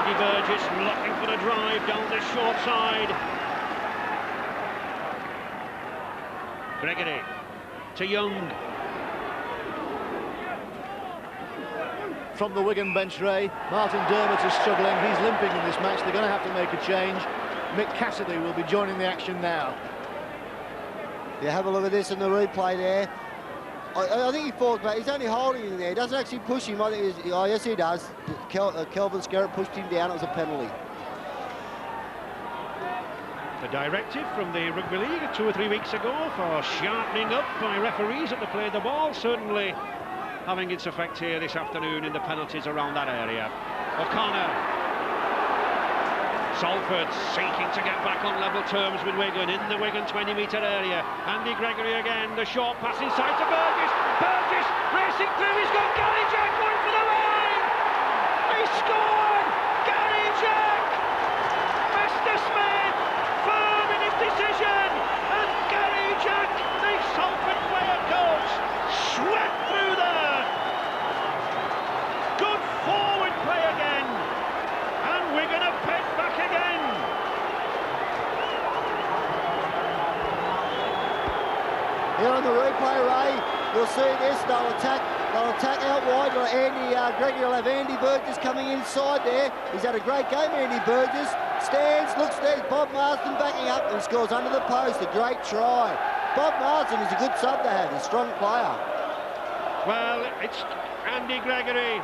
Andy Burgess looking for the drive down the short side. Gregory to Young. From the Wigan bench, Ray, Martin Dermott is struggling. He's limping in this match. They're going to have to make a change. Mick Cassidy will be joining the action now. Yeah, have a look at this in the replay there. I think he falls back. He's only holding him there. He doesn't actually push him. I think oh, yes, he does. Kelvin Skerritt pushed him down. It was a penalty. The directive from the Rugby League 2 or 3 weeks ago for sharpening up by referees at the play of the ball, certainly having its effect here this afternoon in the penalties around that area. O'Connor. Salford seeking to get back on level terms with Wigan in the Wigan 20-metre area. Andy Gregory again, the short pass inside to Burgess. Burgess racing through, he's got Gary Jack going for the line! He scored! Gary Jack! Mr. Smith, firm in his decision, and Gary Jack, the Salford player coach, swept through there. Good forward play again, and Wigan have pegged back again. Here on the replay, Ray, you'll see this. They'll attack out wide. Andy Gregory will have Andy Burgess coming inside there. He's had a great game, Andy Burgess. Stands, looks there. Bob Marsden backing up and scores under the post. A great try. Bob Marsden is a good sub to have. A strong player. Well, it's Andy Gregory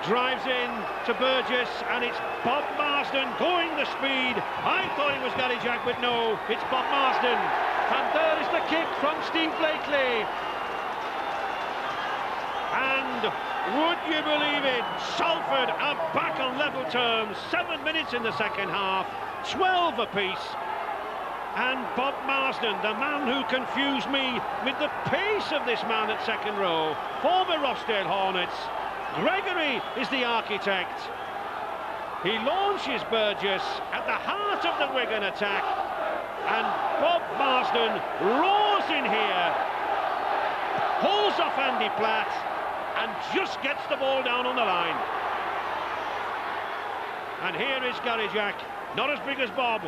drives in to Burgess, and it's Bob Marsden going the speed. I thought it was Gary Jack, but no, it's Bob Marsden. And there is the kick from Steve Blakely. And would you believe it, Salford are back on level terms. 7 minutes in the second half, 12 apiece. And Bob Marsden, the man who confused me with the pace of this man at second row, former Rochdale Hornets. Gregory is the architect. He launches Burgess at the heart of the Wigan attack, and Bob Marsden roars in here, pulls off Andy Platt, and just gets the ball down on the line. And here is Gary Jack, not as big as Bob.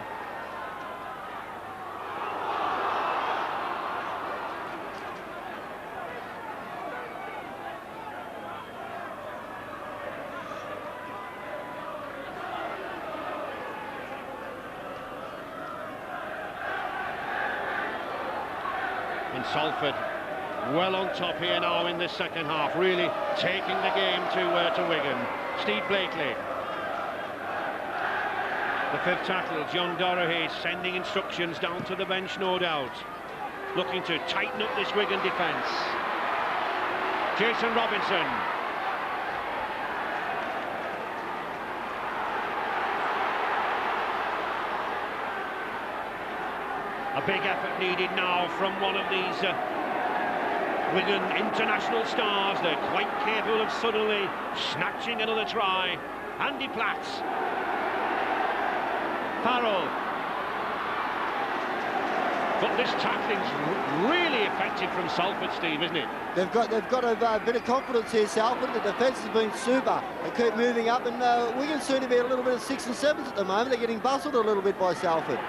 And Salford well on top here now in this second half, really taking the game to Wigan. Steve Blakely. The fifth tackle, John Doherty, sending instructions down to the bench, no doubt. Looking to tighten up this Wigan defence. Jason Robinson. A big effort needed now from one of these Wigan international stars. They're quite capable of suddenly snatching another try. Andy Platt. Farrell. But this tackling's really effective from Salford, Steve, isn't it? They've got a bit of confidence here, Salford. The defence has been super. They keep moving up, and Wigan seem to be a little bit of 6 and 7s at the moment. They're getting bustled a little bit by Salford.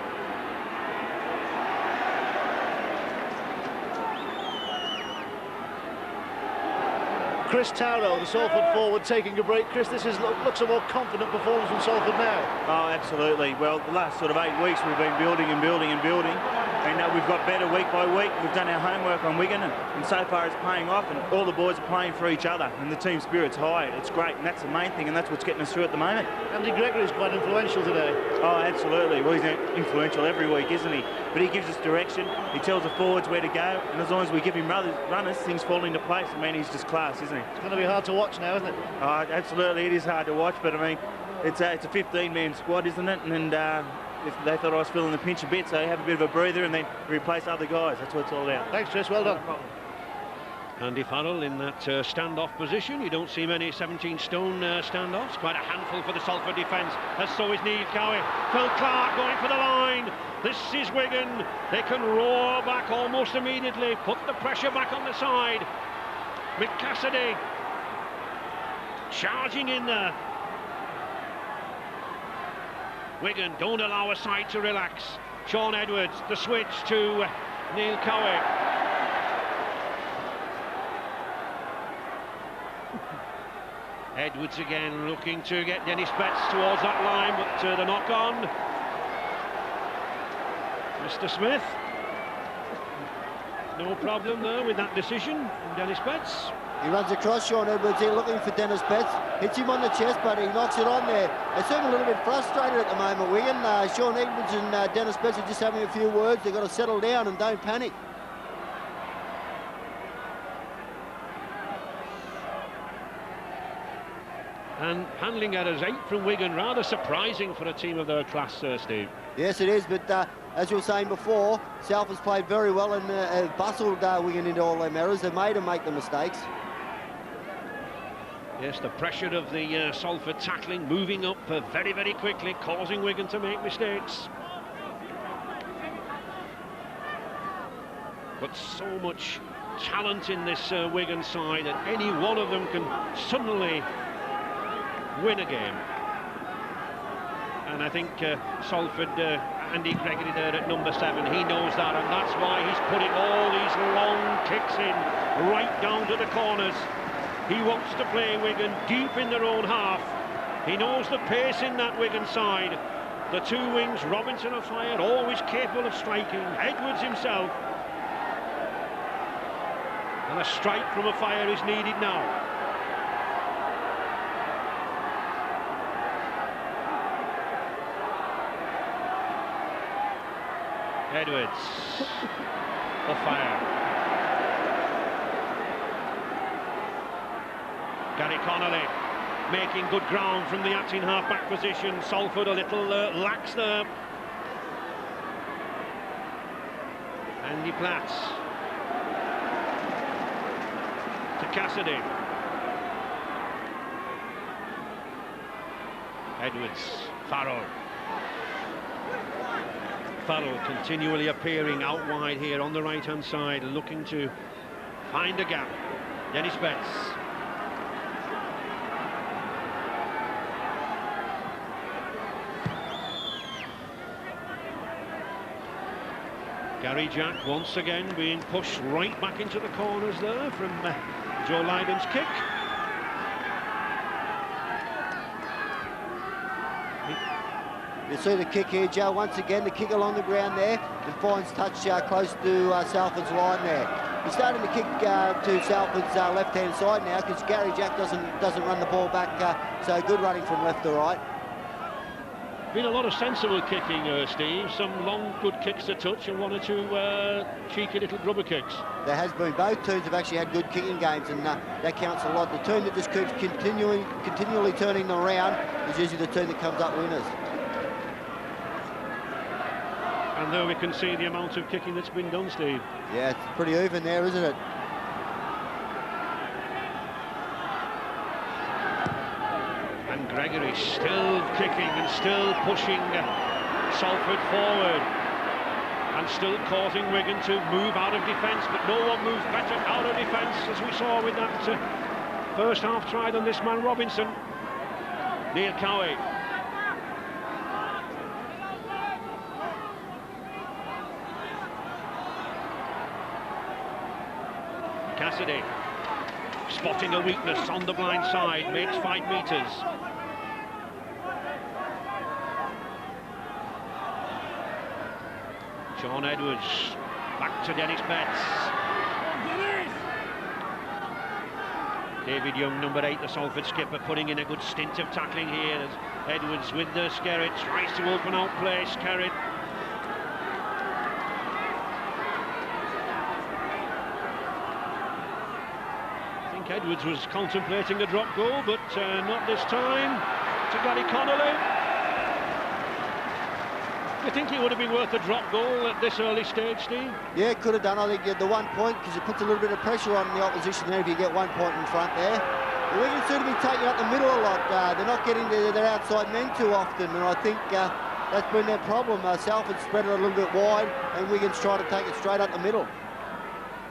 Chris Towrell, the Salford forward, taking a break. Chris, this looks a more confident performance from Salford now. Oh, absolutely. Well, the last sort of 8 weeks we've been building and building and building, and we've got better week by week. We've done our homework on Wigan, and so far it's paying off, and all the boys are playing for each other, and the team spirit's high. It's great, and that's the main thing, and that's what's getting us through at the moment. Andy Gregory is quite influential today. Oh, absolutely. Well, he's influential every week, isn't he? But he gives us direction. He tells the forwards where to go, and as long as we give him runners, things fall into place. I mean, he's just class, isn't he? It's going to be hard to watch now, isn't it? Oh, absolutely. It is hard to watch, but I mean, it's a 15-man squad, isn't it? And if they thought I was feeling the pinch a bit, so have a bit of a breather and then replace other guys. That's what it's all about. Thanks, Chris. Well done. Andy Farrell in that standoff position. You don't see many 17-stone standoffs. Quite a handful for the Salford defence, as so is Niamh Cowie. Phil Clark going for the line. This is Wigan. They can roar back almost immediately. Put the pressure back on the side. Mick Cassidy charging in there. Wigan don't allow a side to relax. Sean Edwards, the switch to Neil Cowie. Edwards again looking to get Dennis Betts towards that line, but the knock on. Mr. Smith. No problem there with that decision from Dennis Betts. He runs across Sean Edwards here looking for Dennis Betts. Hits him on the chest, but he knocks it on there. They seem a little bit frustrated at the moment, Wigan. Sean Edwards and Dennis Betts are just having a few words. They've got to settle down and don't panic. And handling errors 8 from Wigan, rather surprising for a team of their class, Steve. Yes, it is, but as you were saying before, Salford's played very well and bustled Wigan into all them errors. They've made them make the mistakes. Yes, the pressure of the Salford tackling, moving up very, very quickly, causing Wigan to make mistakes. But so much talent in this Wigan side that any one of them can suddenly win a game. And I think Salford, Andy Gregory there at number 7, he knows that, and that's why he's putting all these long kicks in right down to the corners. He wants to play Wigan deep in their own half. He knows the pace in that Wigan side. The two wings, Robinson of fire, always capable of striking. Edwards himself. And a strike from a fire is needed now. Edwards. Of fire. Gary Connolly making good ground from the acting half-back position. Salford a little lax there. Andy Platts to Cassidy. Edwards, Farrell. Farrell continually appearing out wide here on the right-hand side, looking to find a gap. Dennis Betts. Gary Jack once again being pushed right back into the corners there from Joe Lydon's kick. You see the kick here, Joe, once again, the kick along the ground there and finds touch close to Salford's line there. He's starting to kick to Salford's left-hand side now because Gary Jack doesn't run the ball back so good running from left to right. Been a lot of sensible kicking, Steve. Some long, good kicks to touch and one or two cheeky little grubber kicks. There has been. Both teams have actually had good kicking games, and that counts a lot. The team that just keeps continually turning them around is usually the team that comes up winners. And there we can see the amount of kicking that's been done, Steve. Yeah, it's pretty even there, isn't it? And Gregory still kicking and still pushing Salford forward and still causing Wigan to move out of defence, but no one moves better out of defence, as we saw with that first half try than this man Robinson. Neil Cowie. Cassidy spotting a weakness on the blind side, makes 5 metres. Sean Edwards back to Dennis Betts. David Young, number 8, the Salford skipper, putting in a good stint of tackling here as Edwards with the Skerritt tries to open out play. Skerritt. Edwards was contemplating a drop goal, but not this time. To Gary Connolly. Do you think it would have been worth a drop goal at this early stage, Steve? Yeah, it could have done. I think you had the 1 point because it puts a little bit of pressure on the opposition there if you get 1 point in front there. The Wigan seem to be taking out the middle a lot. They're not getting to their outside men too often, and I think that's been their problem. Salford spread it a little bit wide, and Wigan's trying to take it straight up the middle.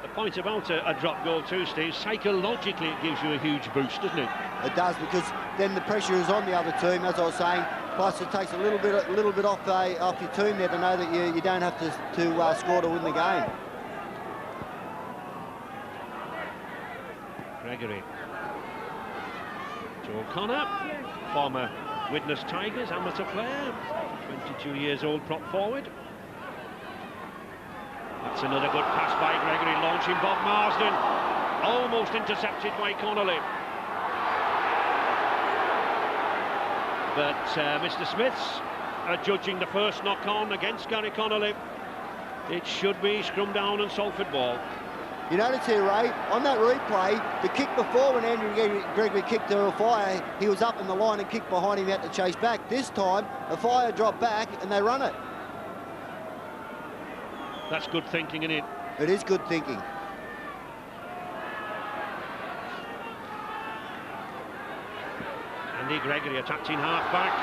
The point about a drop goal too, Steve. Psychologically, it gives you a huge boost, doesn't it? It does, because then the pressure is on the other team, as I was saying. Plus, it takes a little bit off your team there to know that you don't have to score to win the game. Gregory. Joe Connor, former Widnes Tigers amateur player, 22 years old, prop forward. That's another good pass by Gregory, launching Bob Marsden. Almost intercepted by Connolly. But Mr. Smith's judging the first knock-on against Gary Connolly. It should be scrum down and Salford ball. You notice here, Ray, on that replay, the kick before when Andrew Gregory kicked to Afire, he was up in the line and kicked behind him, he had to chase back. This time, Afire dropped back and they run it. That's good thinking, isn't it? It is good thinking. Andy Gregory attacked in half-back.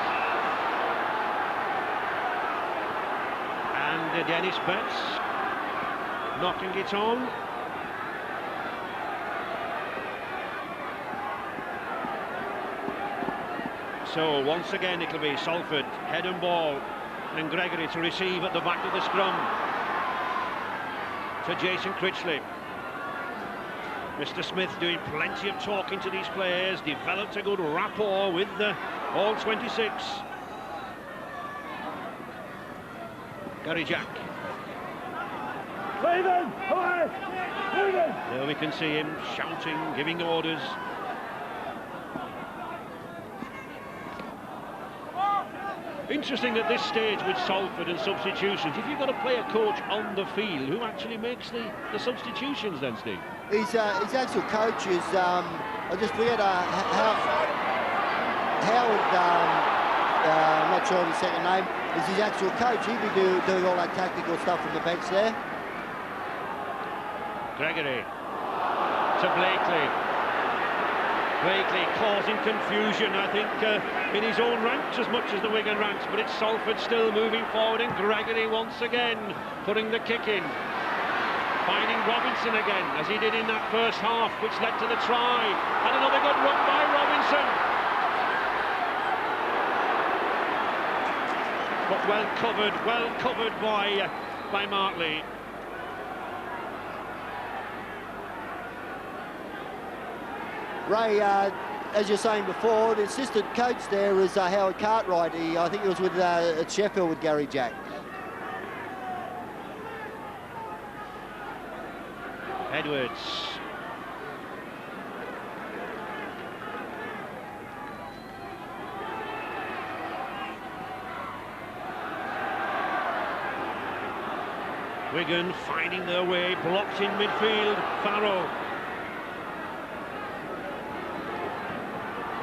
And Dennis Betts knocking it on. So once again it'll be Salford head and ball, and Gregory to receive at the back of the scrum to Jason Critchley. Mr. Smith doing plenty of talking to these players, developed a good rapport with all 26. Gary Jack. There we can see him shouting, giving orders. Interesting at this stage with Salford and substitutions, if you've got a player coach on the field, who actually makes the substitutions then, Steve? His actual coach is, I just forget, Howard, I'm not sure of his second name, is his actual coach. He'd be doing all that tactical stuff from the bench there. Gregory to Blakely. Blakely causing confusion, I think, in his own ranks as much as the Wigan ranks, but it's Salford still moving forward, and Gregory once again putting the kick in. Finding Robinson again, as he did in that first half, which led to the try. And another good run by Robinson. But well covered by Martley. Ray, as you're saying before, the assistant coach there is Howard Cartwright. I think he was with at Sheffield with Gary Jack. Edwards. Wigan finding their way, blocked in midfield. Farrell.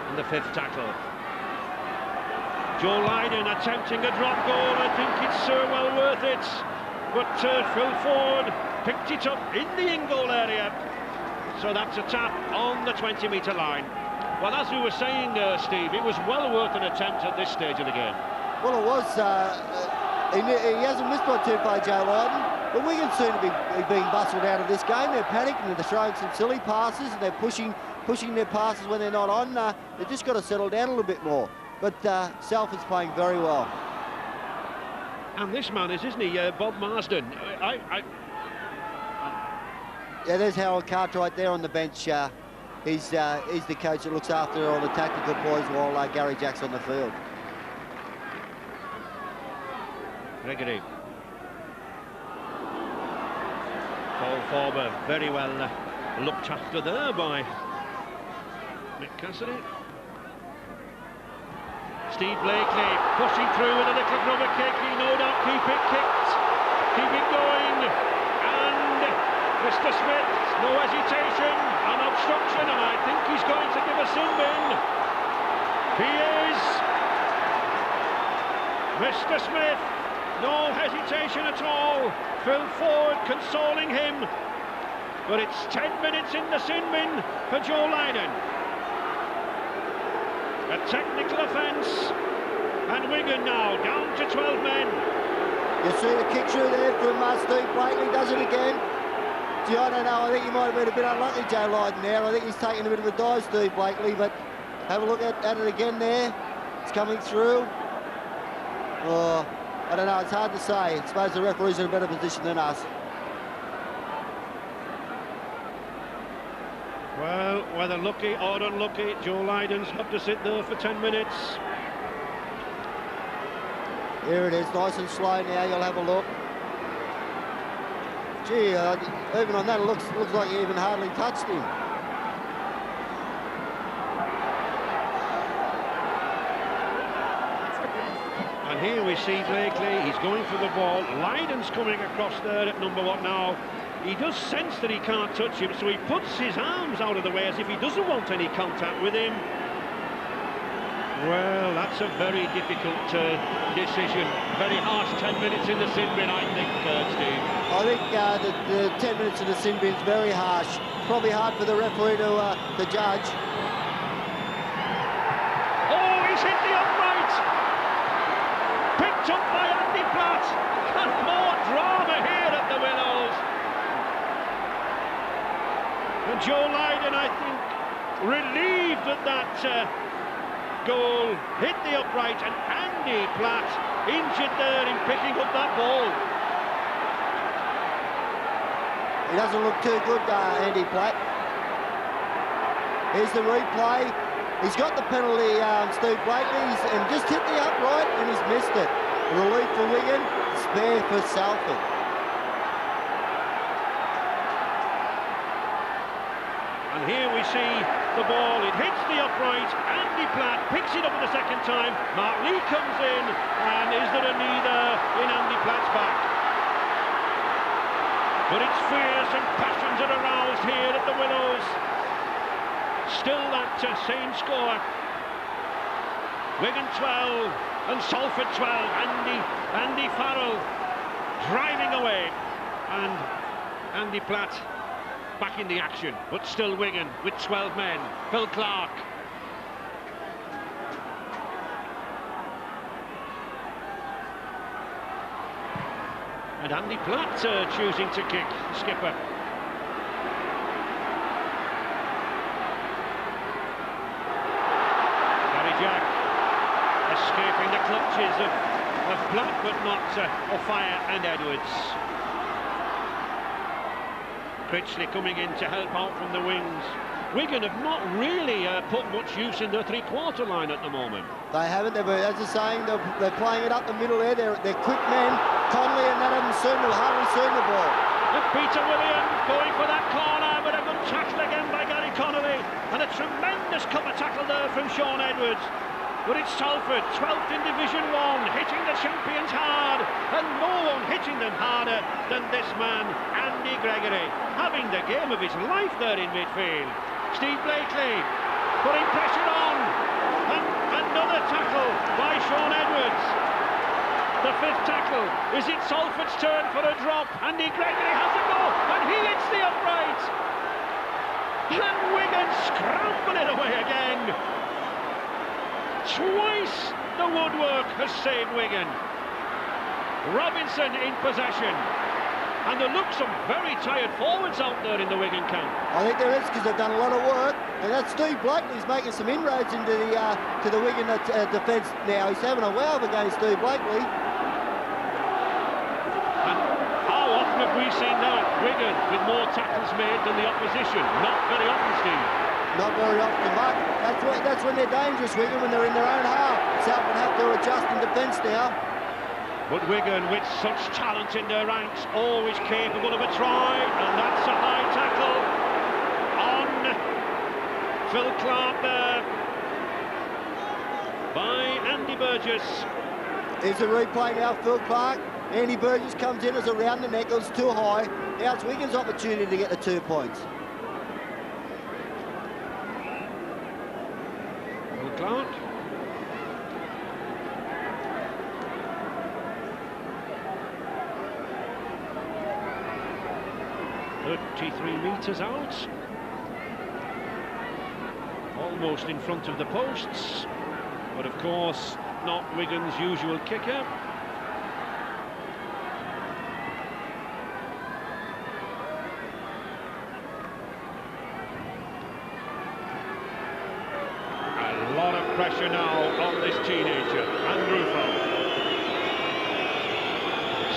And the fifth tackle. Joe Lydon attempting a drop goal. I think it's well worth it. But Phil Ford picked it up in the in-goal area. So that's a tap on the 20-metre line. Well, as we were saying, Steve, it was well worth an attempt at this stage of the game. Well, it was. He hasn't missed by too far, Joe Lydon. But Wigan seem to be being bustled out of this game. They're panicking and they're throwing some silly passes and they're pushing their passes when they're not on. They've just got to settle down a little bit more. But Salford's playing very well. And this man isn't he, Bob Marsden? Yeah, there's Howard Cartwright there on the bench. He's the coach that looks after all the tactical boys while Gary Jack's on the field. Gregory. Paul Forber very well looked after there by Mick Cassidy. Steve Blakely pushing through with a little rubber kick. He no doubt keep it kicked, keep it going, and Mr. Smith, no hesitation, an obstruction, and I think he's going to give a sin bin. He is. Mr. Smith, no hesitation at all. Phil Ford consoling him, but it's 10 minutes in the sin bin for Joe Lydon. A technical offence, and Wigan now down to 12 men. You see the kick through there from Steve Blakely, does it again. Gee, I don't know. I think he might have been a bit unlucky, Joe Lydon, there. I think he's taking a bit of a dive, Steve Blakely, but have a look at it again there. It's coming through. Oh, I don't know. It's hard to say. I suppose the referee's in a better position than us. Well, whether lucky or unlucky, Joe Lydon's got to sit there for 10 minutes. Here it is, nice and slow now. You'll have a look. Gee, even on that, it looks like he even hardly touched him. And here we see Blakely. He's going for the ball. Lydon's coming across there at number 1 now. He does sense that he can't touch him, so he puts his arms out of the way as if he doesn't want any contact with him. Well, that's a very difficult decision. Very harsh 10 minutes in the sin bin, I think, Steve. I think the 10 minutes in the sin bin's very harsh. Probably hard for the referee to judge. Oh, he's hit the upright! Picked up by Andy Platt. And more drama here at the Willows. And Joe Lydon, I think, relieved at that goal, hit the upright, and Andy Platt injured there in picking up that ball. He doesn't look too good, Andy Platt. Here's the replay. He's got the penalty, Steve Blakely, and just hit the upright, and he's missed it. Relief for Wigan, spare for Salford. And here we see the ball, it hits the upright, Andy Platt picks it up at the second time, Mark Lee comes in, and is there a knee there in Andy Platt's back? But it's fierce and passions are aroused here at the Willows. Still that same score. Wigan 12 and Salford 12, Andy Farrell driving away, and Andy Platt back in the action, but still Wigan with 12 men. Phil Clark. And Andy Platt choosing to kick, skipper. Gary Jack escaping the clutches of Platt, but not O'Fire and Edwards. Critchley coming in to help out from the wings. Wigan have not really put much use in their three-quarter line at the moment. They haven't, as I saying, they're playing it up the middle there. They're quick men. Connolly and none of them hardly seen the ball. And Peter Williams going for that corner, but a good tackle again by Gary Connolly. And a tremendous cover tackle there from Sean Edwards. But it's Salford, 12th in Division 1, hitting the champions hard, and no one hitting them harder than this man, Andy Gregory, having the game of his life there in midfield. Steve Blakely putting pressure on, and another tackle by Sean Edwards. The 5th tackle. Is it Salford's turn for a drop? Andy Gregory has a go, and he hits the upright. And Wigan scramble it away again. Twice the woodwork has saved Wigan. Robinson in possession. And there look some very tired forwards out there in the Wigan camp. I think there is, because they've done a lot of work. And that's Steve Blakely's making some inroads into the to the Wigan defence now. He's having a wow against Steve Blakely. And how often have we seen that? Wigan with more tackles made than the opposition. Not very often, Steve. Not very often, Mark. That's when they're dangerous, Wigan, when they're in their own half. Salford have to adjust in defence now. But Wigan, with such talent in their ranks, always capable of a try, and that's a high tackle on Phil Clark there by Andy Burgess. Here's the replay now, Phil Clark. Andy Burgess comes in as around the neck, it was too high. Now it's Wigan's opportunity to get the 2 points. Phil Clark. .33 metres out, almost in front of the posts, but of course not Wigan's usual kicker. pressure now on this teenager, Andrew Fowle.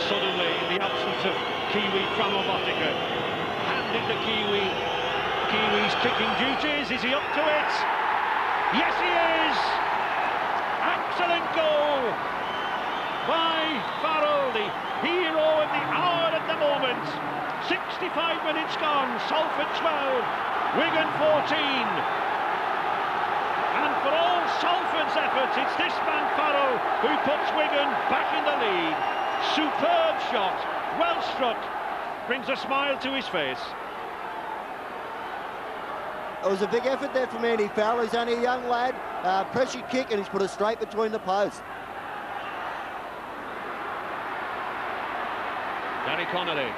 Suddenly, in the absence of Kiwi Cramabotica, handed the Kiwi's kicking duties. Is he up to it? Yes, he is! Excellent goal by Farrell, the hero of the hour at the moment. 65 minutes gone, Salford 12, Wigan 14. And for all Salford's efforts, it's this man Farrell who puts Wigan back in the lead. Superb shot, well struck, brings a smile to his face. It was a big effort there from Andy Farrell. He's only a young lad, pressure kick, and he's put it straight between the posts. Gary Connolly.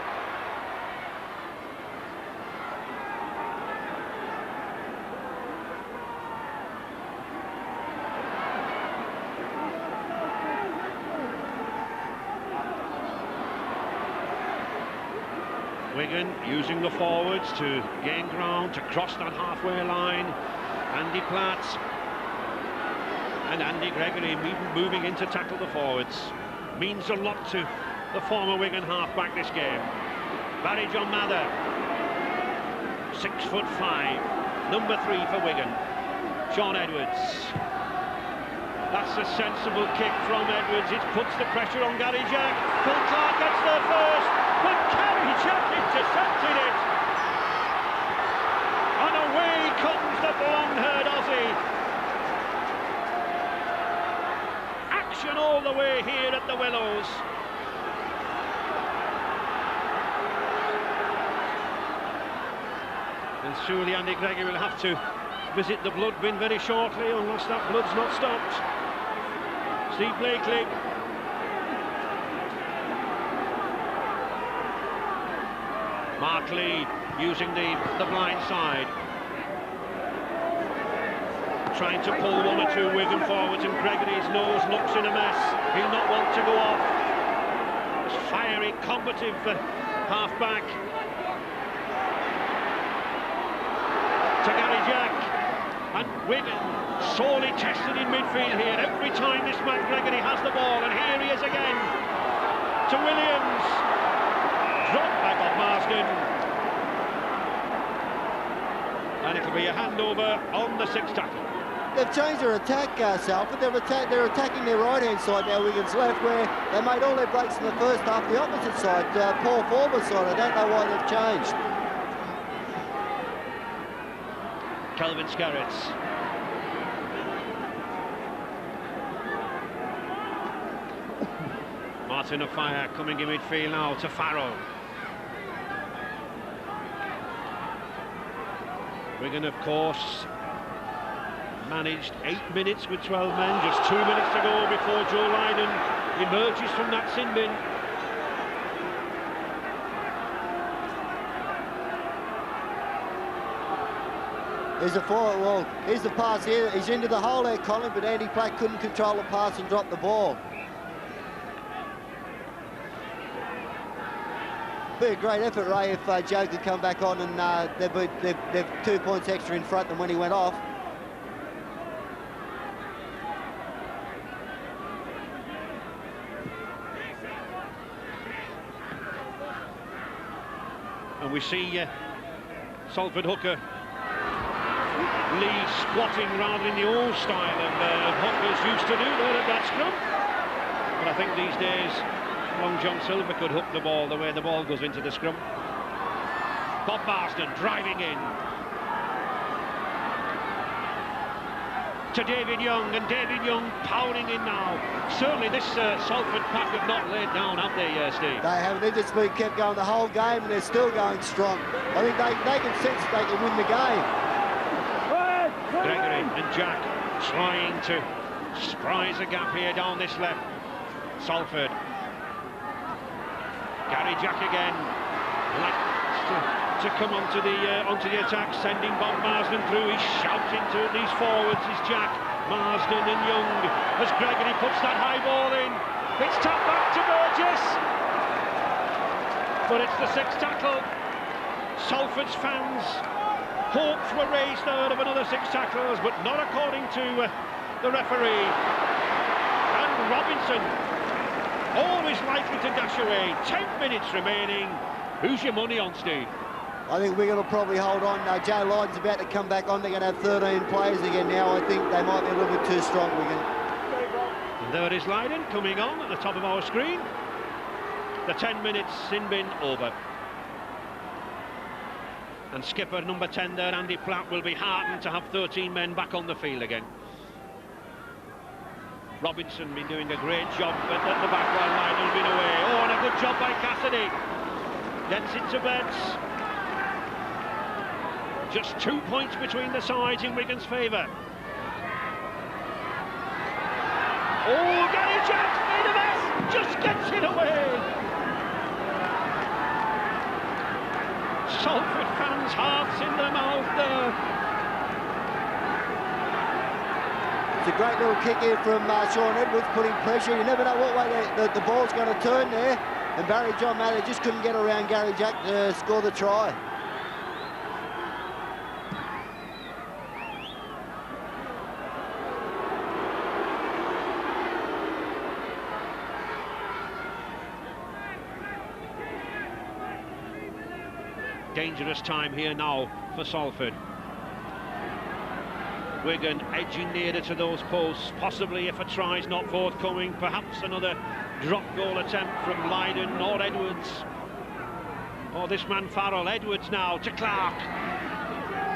Wigan using the forwards to gain ground, to cross that halfway line. Andy Platt and Andy Gregory moving in to tackle the forwards. Means a lot to the former Wigan halfback this game. Barry John Mather, 6'5", number 3 for Wigan. Sean Edwards. That's a sensible kick from Edwards. It puts the pressure on Gary Jack. Phil Clark gets there first, but Gary Jack intercepted it. And away comes the blonde-haired Aussie. Action all the way here at the Willows. And surely Andy Gregory will have to visit the blood bin very shortly, unless that blood's not stopped. Steve Blakely. Mark Lee using the blind side. Trying to pull one or two Wigan forwards, and Gregory's nose looks in a mess. He'll not want to go off. This fiery, combative half-back. To Gary Jack. And Wigan sorely tested in midfield here. Every time this man Gregory has the ball, and here he is again. To Williams. Dropped by Bob Marsden. And it'll be a handover on the sixth tackle. They've changed their attack, Salford. They're attacking their right-hand side now, Wigan's left, where they made all their breaks in the first half, the opposite side, Paul Former's side. I don't know why they've changed. Kelvin Scarretts. Martin Offiah coming in midfield now to Farrell. Wigan, of course, managed 8 minutes with 12 men, just 2 minutes to go before Joe Lydon emerges from that sin bin. Here's the forward, well, here's the pass here. He's into the hole there, Colin, but Andy Platt couldn't control the pass and dropped the ball. Be a great effort, Ray, if Joe could come back on, and they've 2 points extra in front than when he went off. And we see Salford hooker Lee squatting rather in the old style of hookers used to do there at that scrum. But I think these days Long John Silver could hook the ball the way the ball goes into the scrum. Bob Marsden driving in to David Young, and David Young powering in now. Certainly this Salford pack have not laid down, have they, Steve? They haven't. They've just been kept going the whole game, and they're still going strong. I think they can sense they can win the game. Gregory and Jack trying to surprise a gap here down this left. Salford. Gary Jack again. Likes to come onto the attack, sending Bob Marsden through. He's shouting to these forwards. Is Jack, Marsden and Young as Gregory puts that high ball in. It's tapped back to Burgess, but it's the sixth tackle. Salford's fans' hopes were raised there of another 6 tackles, but not according to the referee. And Robinson, always likely to dash away. 10 minutes remaining. Who's your money on, Steve? I think Wigan will probably hold on. Jay Lydon's about to come back on. They're going to have 13 players again now. I think they might be a little bit too strong, Wigan. And there is Lydon coming on at the top of our screen. The 10 minutes sin bin over. And skipper number 10 there, Andy Platt, will be heartened to have 13 men back on the field again. Robinson been doing a great job at the back while Lydon's been away. Oh, and a good job by Cassidy. Gets it to Betts. Just 2 points between the sides in Wigan's favour. Oh, Gary Jack made a mess, just gets it away. Salford fans' hearts in their mouth there. It's a great little kick here from Shaun Edwards, putting pressure. You never know what way the ball's going to turn there. And Barry John Mather just couldn't get around Gary Jack to score the try. Dangerous time here now for Salford. Wigan edging nearer to those posts, possibly if a try's not forthcoming, perhaps another drop goal attempt from Lydon or Edwards. Or this man Farrell. Edwards now to Clark.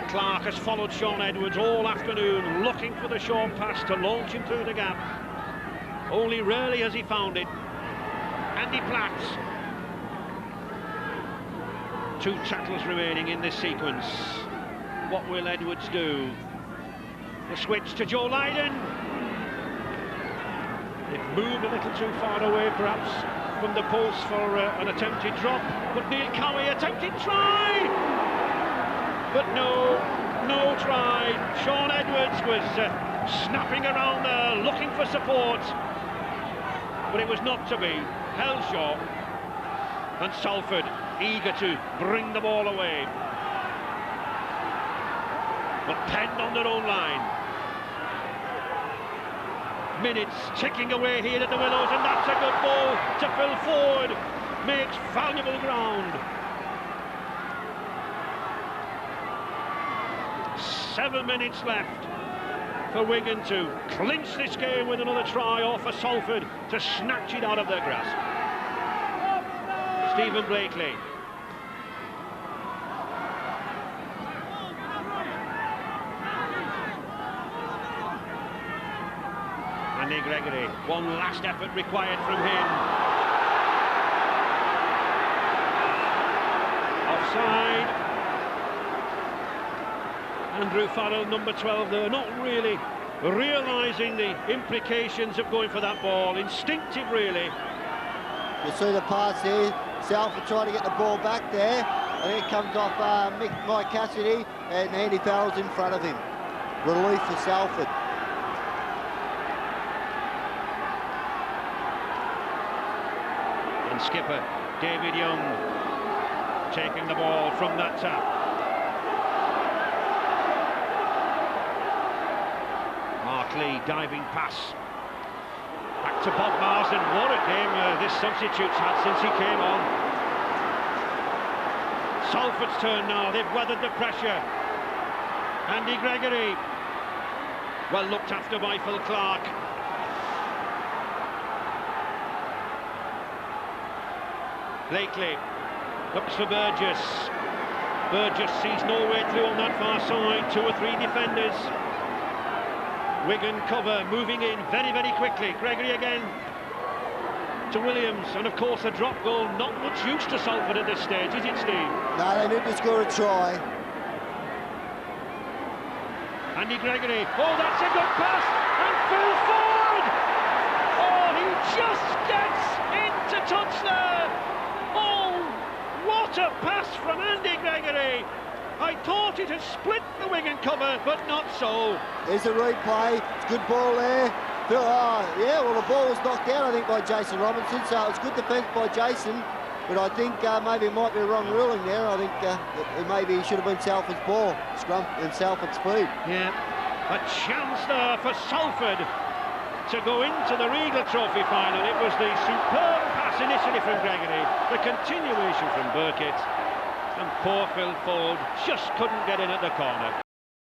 Clark has followed Shaun Edwards all afternoon, looking for the short pass to launch him through the gap. Only rarely has he found it. Andy Platt. 2 tackles remaining in this sequence. What will Edwards do? The switch to Joe Lydon. They've moved a little too far away, perhaps, from the post for an attempted drop. But Neil Cowie attempted try. But no try. Shaun Edwards was snapping around there, looking for support. But it was not to be. Held short. And Salford eager to bring the ball away. But penned on their own line. Minutes ticking away here at the Willows, and that's a good ball to Phil Ford. Makes valuable ground. 7 minutes left for Wigan to clinch this game with another try, or for Salford to snatch it out of their grasp. Stephen Blakely. Andy Gregory, one last effort required from him. Offside. Andrew Farrell, number 12 there, not really realising the implications of going for that ball. Instinctive, really. You see the pass there. Salford trying to get the ball back there. I think it comes off Mike Cassidy, and Andy Farrell's in front of him. Relief for Salford. And skipper David Young taking the ball from that tap. Mark Lee diving pass. Back to Bob Marsden. What a game this substitute's had since he came on. Salford's turn now. They've weathered the pressure. Andy Gregory. Well looked after by Phil Clark. Blakely looks for Burgess. Burgess sees no way through on that far side. 2 or 3 defenders. Wigan cover, moving in very, very quickly. Gregory again to Williams, and of course a drop goal, not much use to Salford at this stage, is it, Steve? No, they need to score a try. Andy Gregory, oh, that's a good pass, and Phil Ford! Oh, he just gets into touch there! Oh, what a pass from Andy Gregory! I thought it had split the Wigan cover, but not so. There's a replay. It's good ball there. Yeah, well, the ball was knocked out, I think, by Jason Robinson, so it was good defence by Jason, but I think maybe it might be a wrong ruling there. I think maybe it should have been Salford's ball, scrum and Salford's speed. Yeah, A chance there for Salford to go into the Regal Trophy final. It was the superb pass initially from Gregory, the continuation from Burkitt, and poor Phil Fold just couldn't get in at the corner.